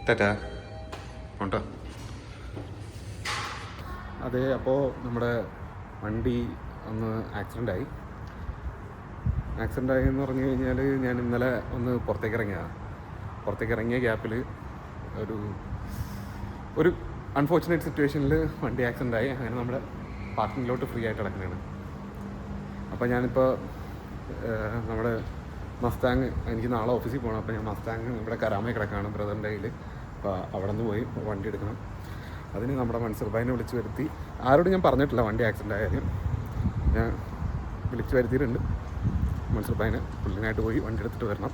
ടാറ്റാ ഉണ്ടോ? അതെ, അപ്പോൾ നമ്മുടെ വണ്ടി ഒന്ന് ആക്സിഡൻ്റായി എന്ന് പറഞ്ഞു കഴിഞ്ഞാൽ ഞാൻ ഇന്നലെ ഒന്ന് പുറത്തേക്ക് ഇറങ്ങിയ ഗ്യാപ്പിൽ ഒരു അൺഫോർച്ചുനേറ്റ് സിറ്റുവേഷനിൽ വണ്ടി ആക്സിഡൻ്റായി. അങ്ങനെ നമ്മുടെ പാർക്കിങ്ങിലോട്ട് ഫ്രീ ആയിട്ട് കിടക്കുന്നതാണ്. അപ്പോൾ ഞാനിപ്പോൾ നമ്മുടെ മസ്താങ്, എനിക്ക് നാളെ ഓഫീസിൽ പോകണം. അപ്പോൾ ഞാൻ മസ്താങ് ഇവിടെ കരാമയിൽ കിടക്കുകയാണ് ബ്രദറിൻ്റെ കയ്യിൽ. അപ്പോൾ അവിടെ നിന്ന് പോയി വണ്ടി എടുക്കണം. അതിന് നമ്മുടെ മൻസൂർ ഭായിനെ വിളിച്ച് വരുത്തി. ആരോടും ഞാൻ പറഞ്ഞിട്ടില്ല വണ്ടി ആക്സിഡൻ്റ് ആയാലും, ഞാൻ വിളിച്ച് വരുത്തിയിട്ടുണ്ട് മൻസൂർ ഭായിനെ. പുള്ളിനായിട്ട് പോയി വണ്ടി എടുത്തിട്ട് വരണം.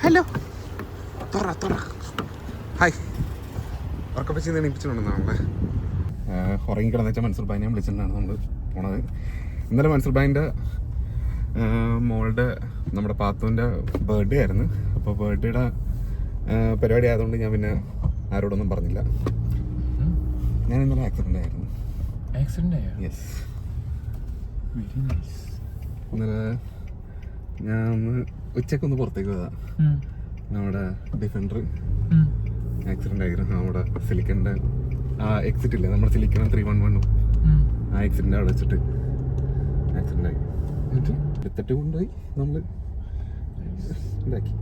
ഹലോ, തുറ ഹായ്. ഉറക്കപ്പച്ചി എണീപ്പിച്ചിട്ടുണ്ടെന്നാണ് നമ്മളെ ഉറങ്ങിക്കിടന്ന് വെച്ചാൽ മൻസൂർ ഭായിനെ വിളിച്ചിട്ടുണ്ടാണ് നമ്മൾ പോണത്. ഇന്നലെ മൻസൂർ ഭായിൻ്റെ മോളുടെ നമ്മുടെ പാത്തുവിൻ്റെ ബർത്ത്ഡേ ആയിരുന്നു. അപ്പോൾ ബർത്ത്ഡേയുടെ പരിപാടി ആയതുകൊണ്ട് ഞാൻ പിന്നെ ആരോടൊന്നും പറഞ്ഞില്ല. ഞാൻ ഇന്നലെ ആക്സിഡൻ്റ് ആയിരുന്നു. യെസ്, ഇന്നലെ ഞാൻ ഉച്ചക്കൊന്ന് പുറത്തേക്ക് പോയതാണ്. നമ്മുടെ ഡിഫൻഡർ ആക്സിഡൻ്റ് ആയിരുന്നു. നമ്മുടെ സിലിക്കൻ്റെ ആ എക്സിറ്റ് ഇല്ലേ, നമ്മുടെ സിലിക്കൺ 311 ആ എക്സിഡൻ്റ് അവിടെ വെച്ചിട്ട് ആക്സിഡൻ്റ് ആയി. എന്നിട്ട് എടുത്തിട്ട് കൊണ്ടുപോയി നമ്മൾ ഇതാക്കി.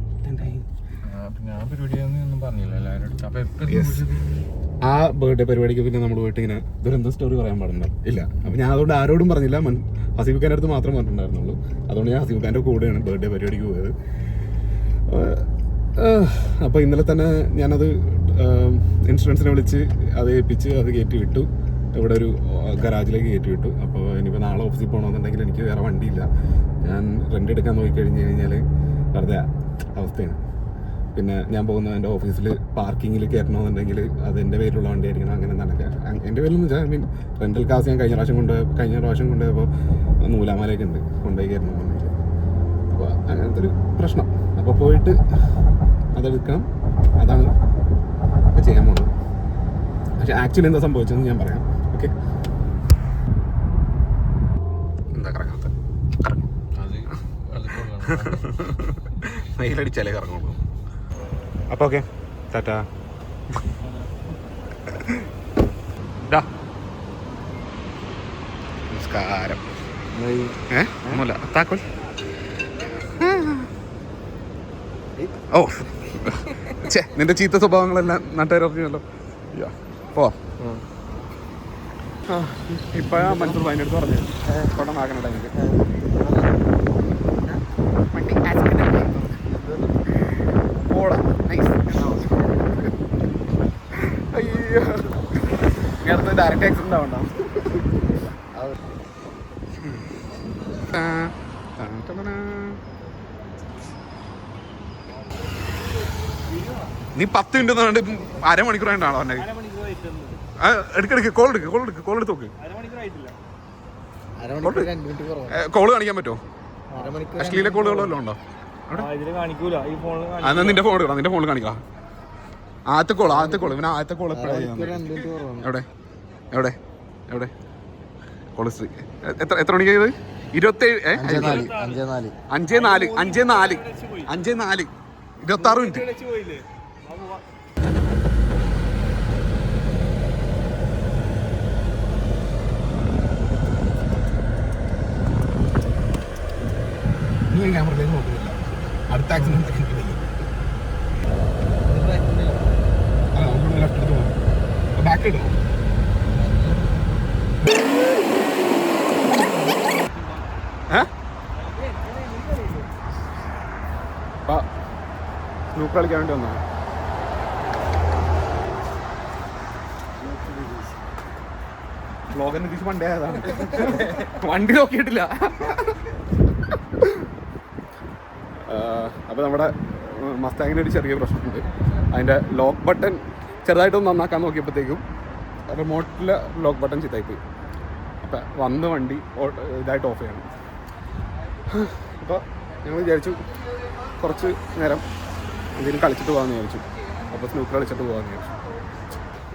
ആ ബർത്ത്ഡേ പരിപാടിക്ക് പിന്നെ നമ്മൾ പോയിട്ട് ഇങ്ങനെ ദുരന്ത സ്റ്റോറി പറയാൻ പാടില്ല ഇല്ല. അപ്പം ഞാൻ അതുകൊണ്ട് ആരോടും പറഞ്ഞില്ല. ഹസീബ് ഖാൻ്റെ അടുത്ത് മാത്രം പറഞ്ഞിട്ടുണ്ടായിരുന്നുള്ളൂ. അതുകൊണ്ട് ഞാൻ ഹസീബ് ഖാൻ്റെ കൂടെയാണ് ബർത്ത്ഡേ പരിപാടിക്ക് പോയത്. അപ്പോൾ ഇന്നലെ തന്നെ ഞാനത് ഇൻഷുറൻസിനെ വിളിച്ച് അത് ഏൽപ്പിച്ച് അത് കയറ്റി വിട്ടു. ഇവിടെ ഒരു ഗരാജിലേക്ക് കയറ്റി വിട്ടു. അപ്പോൾ ഇനിയിപ്പോൾ നാളെ ഓഫീസിൽ പോകണമെന്നുണ്ടെങ്കിൽ എനിക്ക് വേറെ വണ്ടിയില്ല. ഞാൻ റെൻ്റ് എടുക്കാൻ നോക്കിക്കഴിഞ്ഞ് കഴിഞ്ഞാൽ വെറുതെ അവസ്ഥയാണ്. പിന്നെ ഞാൻ പോകുന്ന എൻ്റെ ഓഫീസിൽ പാർക്കിങ്ങിൽ കയറ്റണമെന്നുണ്ടെങ്കിൽ അത് എൻ്റെ പേരിലുള്ള വണ്ടി ആയിരിക്കണം. അങ്ങനെ നടക്കുക എൻ്റെ പേരിലെന്ന് വെച്ചാൽ ഐ മീൻ റെൻ്റൽ കാസ് ഞാൻ കഴിഞ്ഞ പ്രാവശ്യം കൊണ്ടുപോയപ്പോൾ നൂലാമലയൊക്കെ ഉണ്ട് കൊണ്ടുപോയി കയറണമെന്നുണ്ടെങ്കിൽ. അപ്പോൾ അങ്ങനത്തെ ഒരു പ്രശ്നം. അപ്പോൾ പോയിട്ട് അതെടുക്കണം. അതാണ് ഇപ്പോൾ ചെയ്യാൻ പോകുന്നത്. പക്ഷേ ആക്ച്വലി എന്താ സംഭവിച്ചതെന്ന് ഞാൻ പറയാം. ഓക്കെ, എന്താ കറങ്ങാത്ത വെയിലടിച്ചാലേ കറങ്ങുള്ളൂ. അപ്പോൾ ഓക്കെ, ടാറ്റാ. നമസ്കാരം. ഒന്നുമില്ല, താക്കോൽ. ഓ ചേ, നിന്റെ ചീത്ത സ്വഭാവങ്ങളെല്ലാം നാട്ടുകാരറിഞ്ഞല്ലോ. പോ. ഇപ്പോഴാ മൻസൂർ ഭായിൻ്റെ അടുത്ത് പറഞ്ഞു കൊണ്ടം ആക്കണ ടൈമിൽ വണ്ടി ആക്സിഡൻ്റ് പോടാ. നൈസ്. അയ്യോ, നേരത്തെ ഡയറക്റ്റ് ആക്സിഡൻ്റ് ആവണ്ട. നീ 10 മിനിറ്റ് പറഞ്ഞിട്ട് അരമണിക്കൂർ ആയിട്ടാണോ പറഞ്ഞത്? എടുക്കെടുക്ക്, കോൾ എടുത്ത് നോക്ക്. കോള് കാണിക്കാൻ പറ്റുമോ? അശ്ലീല കോളുകളല്ലോ ഉണ്ടോ? എന്നാ നിന്റെ ഫോൺ എടുക്കണം, നിന്റെ ഫോണിൽ കാണിക്കാം. ആദ്യത്തെ കോൾ ഇവന് ആദ്യത്തെ കോൾ എപ്പോഴാണ്? എവിടെ കോൾ ഹിസ്റ്ററി എത്ര മണിക്ക് ചെയ്ത്? 5:04 26 മിനിറ്റ്. നീ ക്യാമറയിലേക്ക് നോക്കുന്നില്ല. അടുത്ത ആക്സിഡന്റ് ലെഫ്റ്റ് എടുത്ത് പോകും. ബാക്ക് ഇടും. സ്നൂക്ക് കളിക്കാൻ വേണ്ടി വന്നോ? ബ്ലോഗിന് തിരിച്ച് പണ്ടേ ആയതാണ്. വണ്ടി നോക്കിയിട്ടില്ല. അപ്പോൾ നമ്മുടെ മസ്താങ്ങിന് ഒരു ചെറിയ പ്രശ്നമുണ്ട്. അതിൻ്റെ ലോക്ക് ബട്ടൺ ചെറുതായിട്ടൊന്ന് നന്നാക്കാൻ നോക്കിയപ്പോഴത്തേക്കും റിമോട്ടിലെ ലോക്ക് ബട്ടൺ ചീത്തായിപ്പോയി. അപ്പം വന്ന് വണ്ടി ഇതായിട്ട് ഓഫ് ചെയ്യണം. അപ്പോൾ ഞങ്ങൾ വിചാരിച്ചു കുറച്ച് നേരം എന്തെങ്കിലും കളിച്ചിട്ട് പോകാമെന്ന് വിചാരിച്ചു. അപ്പോൾ സ്നൂക്കർ കളിച്ചിട്ട് പോകാമെന്ന് വിചാരിച്ചു.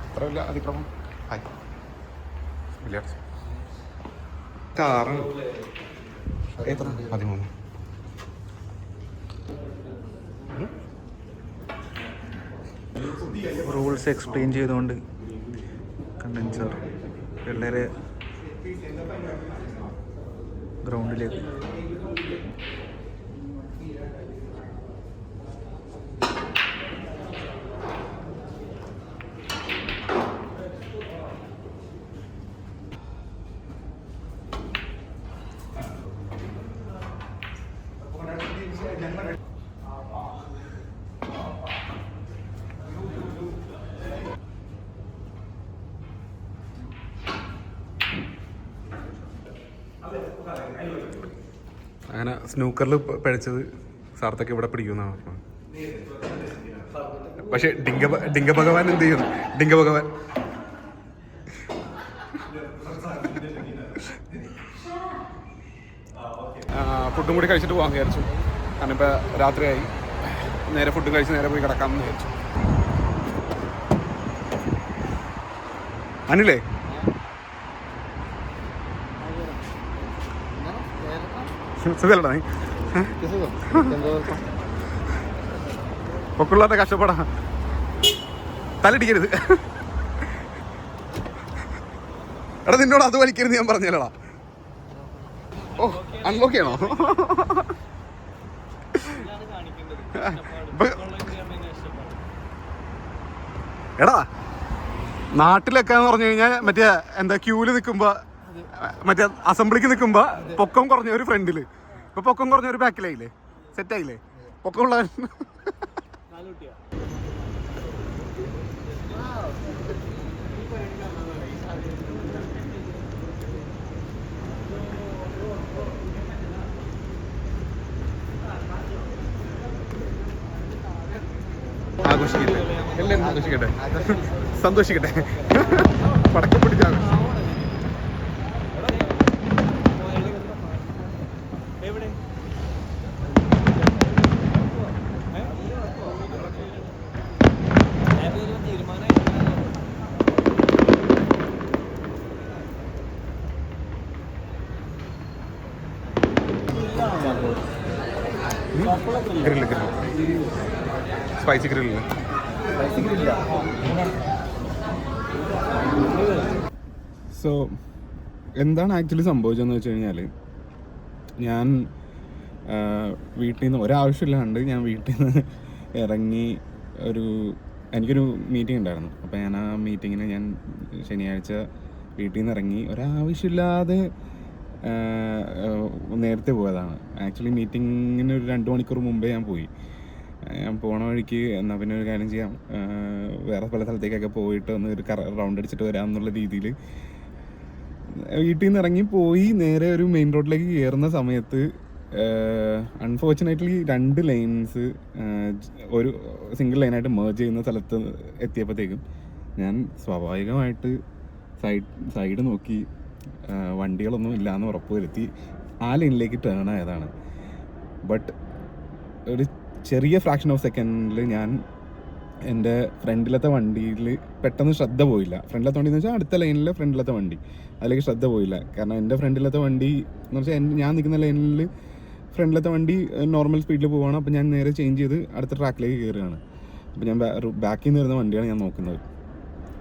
അത്ര വലിയ അതിക്രമം ഇല്ല. കാറ് എത്ര? 13. റൂൾസ് എക്സ്പ്ലെയിൻ ചെയ്തുകൊണ്ട് കണ്ടൻസർ പിള്ളേരെ ഗ്രൗണ്ടിലേക്ക്. അങ്ങനെ സ്നൂക്കറിൽ പഴിച്ചത് സാർത്തൊക്കെ ഇവിടെ പിടിക്കുമെന്നാണ് പറഞ്ഞത്. പക്ഷെ ഡിങ്ക ഭഗവാൻ എന്ത് ചെയ്യുന്നു? ഡിങ്ക ഭഗവാൻ ഫുഡും കൂടി കഴിച്ചിട്ട് പോകാൻ വിചാരിച്ചു. കാരണം ഇപ്പം രാത്രിയായി, നേരെ ഫുഡും കഴിച്ച് നേരെ പോയി കിടക്കാമെന്ന് വിചാരിച്ചു. അനിലേ, സുഖല്ലടാ നീ? പൊക്കുള്ളവരുടെ കഷ്ടപ്പാടാ, തലടിക്കരുത്. എടാ നിന്നോട് അത് വലിക്കരുത് ഞാൻ പറഞ്ഞല്ലടാ. ഓ അൺലോക്ക് ചെയ്യണോ? എടാ നാട്ടിലൊക്കെ എന്ന് പറഞ്ഞു കഴിഞ്ഞാൽ മറ്റേ എന്താ ക്യൂല് നിൽക്കുമ്പോ, മറ്റേ അസംബ്ലിക്ക് നിൽക്കുമ്പോ പൊക്കം കുറഞ്ഞ ഒരു ഫ്രണ്ടില്, ഇപ്പൊ പൊക്കം കുറഞ്ഞ ഒരു ബാക്കിലായില്ലേ, സെറ്റായില്ലേ പൊക്കമുള്ള. ആഘോഷിക്കട്ടെ, എല്ലാവരും ആഘോഷിക്കട്ടെ, സന്തോഷിക്കട്ടെ, പടക്കം പിടിച്ചാണ്. Grill spicy grill. സോ എന്താണ് ആക്ച്വലി സംഭവിച്ചതെന്ന് വെച്ച് കഴിഞ്ഞാൽ, ഞാൻ വീട്ടിൽ നിന്ന് ഒരാവശ്യമില്ലാണ്ട് ഞാൻ വീട്ടിൽ നിന്ന് ഇറങ്ങി എനിക്കൊരു മീറ്റിംഗ് ഉണ്ടായിരുന്നു. അപ്പോൾ ഞാൻ ആ മീറ്റിങ്ങിന് ഞാൻ ശനിയാഴ്ച വീട്ടിൽ നിന്ന് ഇറങ്ങി ഒരാവശ്യമില്ലാതെ നേരത്തെ പോയതാണ്. ആക്ച്വലി മീറ്റിങ്ങിന് ഒരു 2 മണിക്കൂർ മുമ്പേ ഞാൻ പോയി. ഞാൻ പോണ വഴിക്ക് എന്നാൽ പിന്നെ ഒരു കാര്യം ചെയ്യാം, വേറെ പല സ്ഥലത്തേക്കൊക്കെ പോയിട്ട് ഒന്ന് ഒരു റൗണ്ട് അടിച്ചിട്ട് വരാം എന്നുള്ള രീതിയിൽ വീട്ടിൽ നിന്ന് ഇറങ്ങി പോയി. നേരെ ഒരു മെയിൻ റോഡിലേക്ക് കയറുന്ന സമയത്ത് അൺഫോർച്ചുനേറ്റ്ലി 2 ലൈൻസ് ഒരു സിംഗിൾ ലൈനായിട്ട് മേർജ് ചെയ്യുന്ന സ്ഥലത്ത് എത്തിയപ്പോഴത്തേക്കും ഞാൻ സ്വാഭാവികമായിട്ട് സൈഡ് നോക്കി വണ്ടികളൊന്നും ഇല്ലയെന്ന് ഉറപ്പ് വരുത്തി ആ ലൈനിലേക്ക് ടേൺ ആയതാണ്. ബട്ട് ഒരു ചെറിയ ഫ്രാക്ഷൻ ഓഫ് സെക്കൻഡിൽ ഞാൻ എൻ്റെ ഫ്രണ്ടിലത്തെ വണ്ടിയിൽ പെട്ടെന്ന് ശ്രദ്ധ പോയില്ല. ഫ്രണ്ടിലത്തെ വണ്ടി എന്ന് വെച്ചാൽ അടുത്ത ലൈനിലെ ഫ്രണ്ടിലത്തെ വണ്ടി, അതിലേക്ക് ശ്രദ്ധ പോയില്ല. കാരണം എൻ്റെ ഫ്രണ്ടിലത്തെ വണ്ടി എന്ന് വെച്ചാൽ ഞാൻ നിൽക്കുന്ന ലൈനിൽ ഫ്രണ്ടിലത്തെ വണ്ടി നോർമൽ സ്പീഡിൽ പോവുകയാണ്. അപ്പോൾ ഞാൻ നേരെ ചേഞ്ച് ചെയ്ത് അടുത്ത ട്രാക്കിലേക്ക് കയറുകയാണ്. അപ്പോൾ ഞാൻ ബാക്കിൽ നിന്ന് വരുന്ന വണ്ടിയാണ് ഞാൻ നോക്കുന്നത്.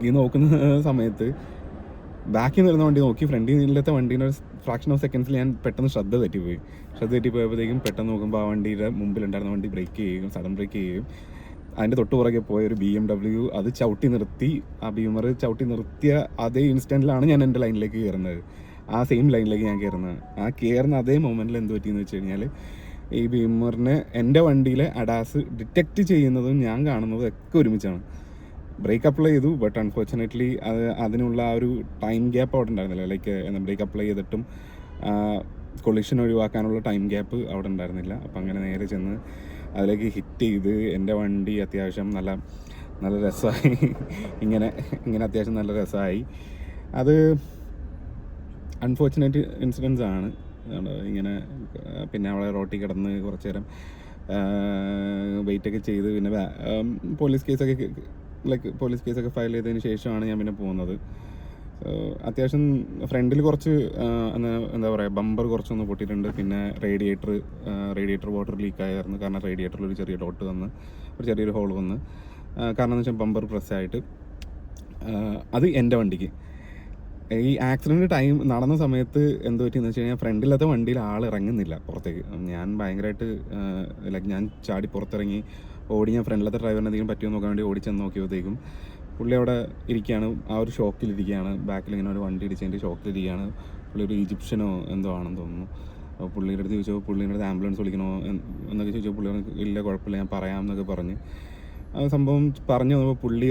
ഈ നോക്കുന്ന സമയത്ത് ബാക്കിൽ നിന്ന് വരുന്ന വണ്ടി നോക്കി ഫ്രണ്ടിൽ നിന്നിലത്തെ വണ്ടീൻ്റെ ഒരു ഫ്രാക്ഷൻ ഓഫ് സെക്കൻഡ്സിൽ ഞാൻ പെട്ടെന്ന് ശ്രദ്ധ തെറ്റിപ്പോയപ്പോഴത്തേക്കും പെട്ടെന്ന് നോക്കുമ്പോൾ ആ വണ്ടിയുടെ മുമ്പിലുണ്ടായിരുന്ന വണ്ടി ബ്രേക്ക് ചെയ്യുകയും സഡൻ ബ്രേക്ക് ചെയ്യുകയും അതിൻ്റെ തൊട്ട് പുറകെ പോയ ഒരു BMW അത് ചവിട്ടി നിർത്തി. ആ ബീമർ ചവിട്ടി നിർത്തിയ അതേ ഇൻസ്റ്റൻറ്റിലാണ് ഞാൻ എൻ്റെ ലൈനിലേക്ക് കയറുന്നത്, ആ സെയിം ലൈനിലേക്ക് ഞാൻ കയറുന്നത്. ആ കയറുന്ന അതേ മൊമെൻറ്റിൽ എന്ത് പറ്റിയെന്ന് വെച്ച് കഴിഞ്ഞാൽ, ഈ ബീമറിനെ എൻ്റെ വണ്ടിയിലെ അഡാസ് ഡിറ്റക്റ്റ് ചെയ്യുന്നതും ഞാൻ കാണുന്നതും ഒക്കെ ഒരുമിച്ചാണ്. ബ്രേക്ക് അപ്ലൈ ചെയ്തു, ബട്ട് അൺഫോർച്ചുനേറ്റ്ലി അതിനുള്ള ആ ഒരു ടൈം ഗ്യാപ്പ് അവിടെ ഉണ്ടായിരുന്നില്ല. ലൈക്ക് ബ്രേക്ക് അപ്ലൈ ചെയ്തിട്ടും കൊളിഷൻ ഒഴിവാക്കാനുള്ള ടൈം ഗ്യാപ്പ് അവിടെ ഉണ്ടായിരുന്നില്ല. അപ്പം അങ്ങനെ നേരെ ചെന്ന് അതിലേക്ക് ഹിറ്റ് ചെയ്ത് എൻ്റെ വണ്ടി അത്യാവശ്യം നല്ല രസമായി. ഇങ്ങനെ അത്യാവശ്യം നല്ല രസമായി. അത് അൺഫോർച്ചുനേറ്റ് ഇൻസിഡൻസ് ആണ്. ഇങ്ങനെ പിന്നെ അവളെ റോട്ടിൽ കിടന്ന് കുറച്ച് നേരം വെയിറ്റൊക്കെ ചെയ്ത് പിന്നെ പോലീസ് കേസൊക്കെ ഫയൽ ചെയ്തതിന് ശേഷമാണ് ഞാൻ പിന്നെ പോകുന്നത്. അത്യാവശ്യം ഫ്രണ്ടിൽ കുറച്ച് എന്താ പറയുക ബമ്പർ കുറച്ചൊന്ന് പൊട്ടിയിട്ടുണ്ട്. പിന്നെ റേഡിയേറ്റർ വാട്ടർ ലീക്കായിരുന്നു. കാരണം റേഡിയേറ്ററിൽ ഒരു ചെറിയ ഡോട്ട് വന്ന് ഒരു ചെറിയൊരു ഹോൾ വന്ന്, കാരണം എന്ന് വെച്ചാൽ ബമ്പർ പ്രസ്സായിട്ട്. അത് എൻ്റെ വണ്ടിക്ക്. ഈ ആക്സിഡൻറ്റ് ടൈം നടന്ന സമയത്ത് എന്ത് പറ്റിയെന്ന് വെച്ച് കഴിഞ്ഞാൽ ഫ്രണ്ടിലത്തെ വണ്ടിയിൽ ആൾ ഇറങ്ങുന്നില്ല പുറത്തേക്ക്. ഞാൻ ഭയങ്കരമായിട്ട് ലൈക്ക് ഞാൻ ചാടി പുറത്തിറങ്ങി ഓടി. ഞാൻ ഫ്രണ്ടിലത്തെ ഡ്രൈവറിന് എന്തെങ്കിലും പറ്റുമോ നോക്കാൻ വേണ്ടി ഓടിച്ചെന്ന് നോക്കിയപ്പോഴത്തേക്കും പുള്ളി അവിടെ ഇരിക്കുകയാണ്, ആ ഒരു ഷോക്കിലിരിക്കുകയാണ്. ബാക്കിൽ ഇങ്ങനെ ഒരു വണ്ടി ഇടിച്ചതിൻ്റെ ഷോക്കിലിരിക്കുകയാണ്. പുള്ളി ഒരു ഈജിപ്ഷ്യനോ എന്തോ ആണെന്ന് തോന്നുന്നു. അപ്പോൾ പുള്ളിയുടെ അടുത്ത് ചോദിച്ചപ്പോൾ പുള്ളിയുടെ അടുത്ത് ആംബുലൻസ് വിളിക്കണോ എന്നൊക്കെ ചോദിച്ചപ്പോൾ പുള്ളി ഇല്ല കുഴപ്പമില്ല ഞാൻ പറയാം എന്നൊക്കെ പറഞ്ഞ് ആ സംഭവം പറഞ്ഞു വന്നപ്പോൾ പുള്ളി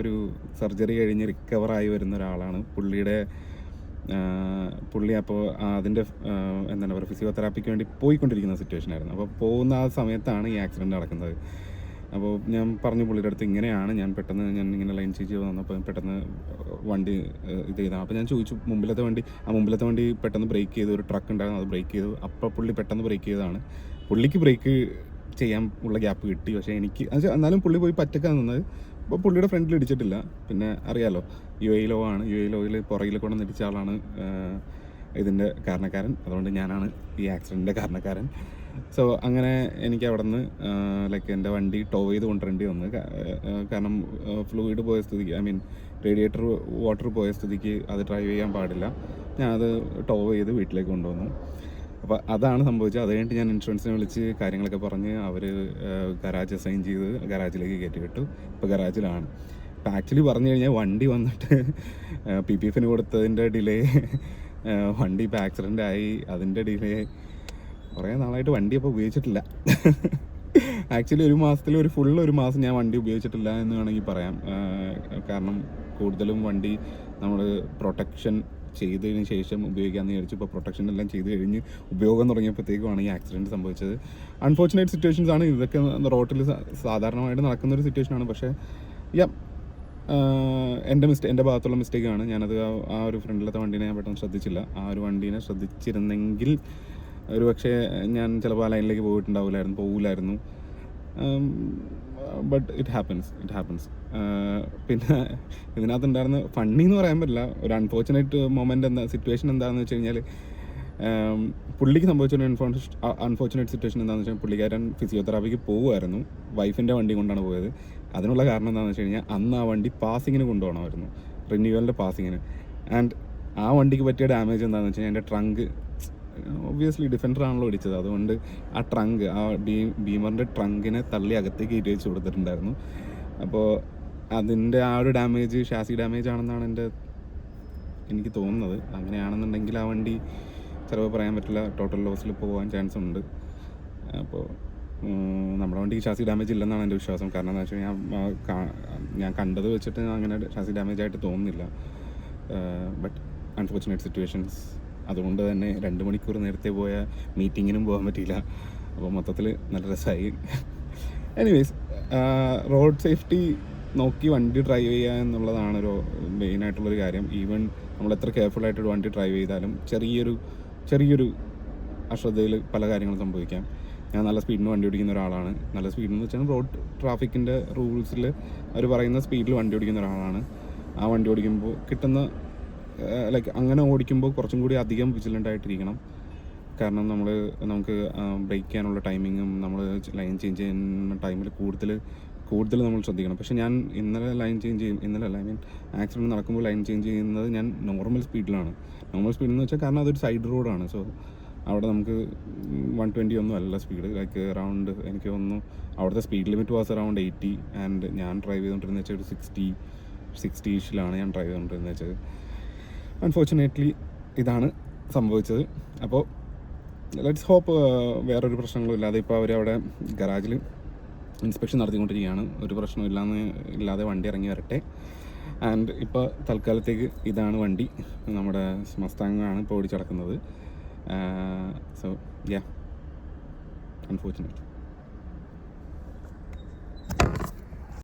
ഒരു സർജറി കഴിഞ്ഞ് റിക്കവറായി വരുന്ന ഒരാളാണ്. പുള്ളി അപ്പോൾ അതിൻ്റെ എന്താണ് പറയുക ഫിസിയോതെറാപ്പിക്ക് വേണ്ടി പോയിക്കൊണ്ടിരിക്കുന്ന സിറ്റുവേഷനായിരുന്നു. അപ്പോൾ പോകുന്ന ആ സമയത്താണ് ഈ ആക്സിഡൻറ്റ് നടക്കുന്നത്. അപ്പോൾ ഞാൻ പറഞ്ഞു പുള്ളിയുടെ അടുത്ത് ഇങ്ങനെയാണ്, ഞാൻ ഇങ്ങനെ ലൈൻ ചേഞ്ച് വന്നപ്പോൾ പെട്ടെന്ന് വണ്ടി ഇത് ചെയ്താണ്. അപ്പോൾ ഞാൻ ചോദിച്ചു മുമ്പിലത്തെ വണ്ടി പെട്ടെന്ന് ബ്രേക്ക് ചെയ്തു. ഒരു ട്രക്ക് ഉണ്ടായിരുന്നു, അത് ബ്രേക്ക് ചെയ്തു. അപ്പോൾ പുള്ളി പെട്ടെന്ന് ബ്രേക്ക് ചെയ്തതാണ്. പുള്ളിക്ക് ബ്രേക്ക് ചെയ്യാൻ ഉള്ള ഗ്യാപ്പ് കിട്ടി. പക്ഷേ എനിക്ക് എന്നാലും പുള്ളി പോയി പറ്റക്കാൻ നിന്നത്. അപ്പോൾ പുള്ളിയുടെ ഫ്രണ്ടിൽ ഇടിച്ചിട്ടില്ല. പിന്നെ അറിയാലോ UAE ലോ ആണ്. UAE ലോയിൽ പുറകിൽ കൊണ്ട് ഇടിച്ച ആളാണ് ഇതിൻ്റെ കാരണക്കാരൻ. അതുകൊണ്ട് ഞാനാണ് ഈ ആക്സിഡൻറ്റിൻ്റെ കാരണക്കാരൻ. സോ അങ്ങനെ എനിക്ക് അവിടെ നിന്ന് ലൈക്ക് എൻ്റെ വണ്ടി ടോ ചെയ്ത് കൊണ്ടുവരേണ്ടി വന്നു. കാരണം ഫ്ലൂയിഡ് പോയ സ്ഥിതിക്ക് റേഡിയേറ്റർ വാട്ടർ പോയ സ്ഥിതിക്ക് അത് ഡ്രൈവ് ചെയ്യാൻ പാടില്ല. ഞാനത് ടോ ചെയ്ത് വീട്ടിലേക്ക് കൊണ്ടുവന്നു. അപ്പോൾ അതാണ് സംഭവിച്ചത്. അത് കഴിഞ്ഞിട്ട് ഞാൻ ഇൻഷുറൻസിനെ വിളിച്ച് കാര്യങ്ങളൊക്കെ പറഞ്ഞ് അവർ ഗരാജ് അസൈൻ ചെയ്ത് ഗരാജിലേക്ക് കയറ്റി വിട്ടു. ഇപ്പോൾ ഗരാജിലാണ്. ഇപ്പോൾ ആക്ച്വലി പറഞ്ഞു കഴിഞ്ഞാൽ വണ്ടി വന്നിട്ട് PPF കൊടുത്തതിൻ്റെ ഡിലേ, വണ്ടി ഇപ്പോൾ ആക്സിഡൻ്റ് ആയി അതിൻ്റെ ഡിലേ, കുറേ നാളായിട്ട് വണ്ടി അപ്പോൾ ഉപയോഗിച്ചിട്ടില്ല. ആക്ച്വലി ഒരു മാസം ഞാൻ വണ്ടി ഉപയോഗിച്ചിട്ടില്ല എന്ന് വേണമെങ്കിൽ പറയാം. കാരണം കൂടുതലും വണ്ടി നമ്മൾ പ്രൊട്ടക്ഷൻ ചെയ്തതിന് ശേഷം ഉപയോഗിക്കാമെന്ന് വിചാരിച്ചു. ഇപ്പോൾ പ്രൊട്ടക്ഷൻ എല്ലാം ചെയ്ത് കഴിഞ്ഞ് ഉപയോഗം തുടങ്ങിയപ്പോഴത്തേക്കുമാണ് ഈ ആക്സിഡൻറ്റ് സംഭവിച്ചത്. അൺഫോർച്ചുനേറ്റ് സിറ്റുവേഷൻസ് ആണ് ഇതൊക്കെ. റോട്ടിൽ സാധാരണമായിട്ട് നടക്കുന്നൊരു സിറ്റുവേഷനാണ്. പക്ഷേ എൻ്റെ ഭാഗത്തുള്ള മിസ്റ്റേക്കാണ്. ഞാനത് ആ ഒരു ഫ്രണ്ടിലത്തെ വണ്ടീനെ ഞാൻ പെട്ടെന്ന് ശ്രദ്ധിച്ചില്ല. ആ ഒരു വണ്ടീനെ ശ്രദ്ധിച്ചിരുന്നെങ്കിൽ ഒരു പക്ഷേ ഞാൻ ചിലപ്പോൾ ആ ലൈനിലേക്ക് പോകില്ലായിരുന്നു. But it happens. പിന്നെ ഇതിനകത്തുണ്ടായിരുന്ന ഫണ്ണി എന്ന് പറയാൻ പറ്റില്ല, ഒരു അൺഫോർച്ചുനേറ്റ് മൊമെൻ്റ് സിറ്റുവേഷൻ എന്താണെന്ന് വെച്ച് കഴിഞ്ഞാൽ പുള്ളിക്ക് സംഭവിച്ചൊരു അൺഫോർച്ചുനേറ്റ് സിറ്റുവേഷൻ എന്താണെന്ന് വെച്ചാൽ പുള്ളിക്കാരൻ ഫിസിയോതെറാപ്പിക്ക് പോകുമായിരുന്നു. വൈഫിൻ്റെ വണ്ടി കൊണ്ടാണ് പോയത്. അതിനുള്ള കാരണം എന്താണെന്ന് വെച്ച് കഴിഞ്ഞാൽ അന്ന് ആ വണ്ടി പാസിങ്ങിന് കൊണ്ടുപോകണമായിരുന്നു, റിന്യൂവലിൻ്റെ പാസിങ്ങിന്. ആൻഡ് ആ വണ്ടിക്ക് പറ്റിയ ഡാമേജ് എന്താണെന്ന് വെച്ച് കഴിഞ്ഞാൽ എൻ്റെ ട്രങ്ക്, ഒബ്വിയസ്ലി ഡിഫൻഡർ ആണല്ലോ ഇടിച്ചത്, അതുകൊണ്ട് ആ ട്രങ്ക്, ആ ബീമറിൻ്റെ ട്രങ്കിനെ തള്ളി അകത്തേക്ക് കയറ്റി വെച്ച് കൊടുത്തിട്ടുണ്ടായിരുന്നു. അപ്പോൾ അതിൻ്റെ ആ ഒരു ഡാമേജ് ഷാസി ഡാമേജ് ആണെന്നാണ് എനിക്ക് തോന്നുന്നത്. അങ്ങനെയാണെന്നുണ്ടെങ്കിൽ ആ വണ്ടി ചിലപ്പോൾ പറയാൻ പറ്റില്ല, ടോട്ടൽ ലോസിൽ പോകാൻ ചാൻസ് ഉണ്ട്. അപ്പോൾ നമ്മുടെ വണ്ടിക്ക് ഷാസി ഡാമേജ് ഇല്ലെന്നാണ് എൻ്റെ വിശ്വാസം. കാരണം എന്താ വെച്ച് കഴിഞ്ഞാൽ ഞാൻ കണ്ടത് വെച്ചിട്ട് അങ്ങനെ ഷാസി ഡാമേജ് ആയിട്ട് തോന്നുന്നില്ല. But unfortunate situations. അതുകൊണ്ട് തന്നെ 2 മണിക്കൂർ നേരത്തെ പോയ മീറ്റിങ്ങിനും പോകാൻ പറ്റിയില്ല. അപ്പോൾ മൊത്തത്തിൽ നല്ല രസമായി. എനിവേസ്, റോഡ് സേഫ്റ്റി നോക്കി വണ്ടി ഡ്രൈവ് ചെയ്യുക എന്നുള്ളതാണ് ഒരു മെയിനായിട്ടുള്ളൊരു കാര്യം. ഈവൻ നമ്മൾ എത്ര കെയർഫുള്ളായിട്ടൊരു വണ്ടി ഡ്രൈവ് ചെയ്താലും ചെറിയൊരു അശ്രദ്ധയിൽ പല കാര്യങ്ങളും സംഭവിക്കാം. ഞാൻ നല്ല സ്പീഡിന് വണ്ടി ഓടിക്കുന്ന ഒരാളാണ്. നല്ല സ്പീഡെന്ന് വെച്ചാൽ റോഡ് ട്രാഫിക്കിൻ്റെ റൂൾസിൽ അവർ പറയുന്ന സ്പീഡിൽ വണ്ടി ഓടിക്കുന്ന ഒരാളാണ്. ആ വണ്ടി ഓടിക്കുമ്പോൾ കിട്ടുന്ന ലൈക്ക് അങ്ങനെ ഓടിക്കുമ്പോൾ കുറച്ചും കൂടി അധികം വിജിലൻ്റ് ആയിട്ടിരിക്കണം. കാരണം നമുക്ക് ബ്രേക്ക് ചെയ്യാനുള്ള ടൈമിങ്ങും നമ്മൾ ലൈൻ ചേഞ്ച് ചെയ്യുന്ന ടൈമിൽ കൂടുതൽ നമ്മൾ ശ്രദ്ധിക്കണം. പക്ഷേ ഞാൻ ഇന്നലെ ആക്സിഡൻറ്റ് നടക്കുമ്പോൾ ലൈൻ ചേഞ്ച് ചെയ്യുന്നത് ഞാൻ നോർമൽ സ്പീഡിലാണ്. നോർമൽ സ്പീഡെന്ന് വെച്ചാൽ കാരണം അതൊരു സൈഡ് റോഡാണ്. സോ അവിടെ നമുക്ക് 120 ഒന്നും അല്ല സ്പീഡ്. ലൈക്ക് അറൗണ്ട് എനിക്ക് തോന്നുന്നു അവിടുത്തെ speed limit was around 80 and ഞാൻ ഡ്രൈവ് ചെയ്തുകൊണ്ടിരുന്ന വെച്ചാൽ ഒരു 60-ish-ലാണ് ഞാൻ ഡ്രൈവ് ചെയ്തുകൊണ്ടിരുന്നത് വെച്ചത്. അൺഫോർച്ചുനേറ്റ്ലി ഇതാണ് സംഭവിച്ചത്. അപ്പോൾ ലെറ്റ്സ് ഹോപ്പ് വേറൊരു പ്രശ്നങ്ങളും ഇല്ലാതെ. ഇപ്പോൾ അവരവിടെ ഗരാജിൽ ഇൻസ്പെക്ഷൻ നടത്തിക്കൊണ്ടിരിക്കുകയാണ്. ഒരു പ്രശ്നവും ഇല്ലാതെ വണ്ടി ഇറങ്ങി വരട്ടെ. ആൻഡ് ഇപ്പോൾ തൽക്കാലത്തേക്ക് ഇതാണ് വണ്ടി. നമ്മുടെ മസ്താങ്ങാണ് ഇപ്പോൾ ഓടിച്ചടക്കുന്നത്. So yeah, unfortunate.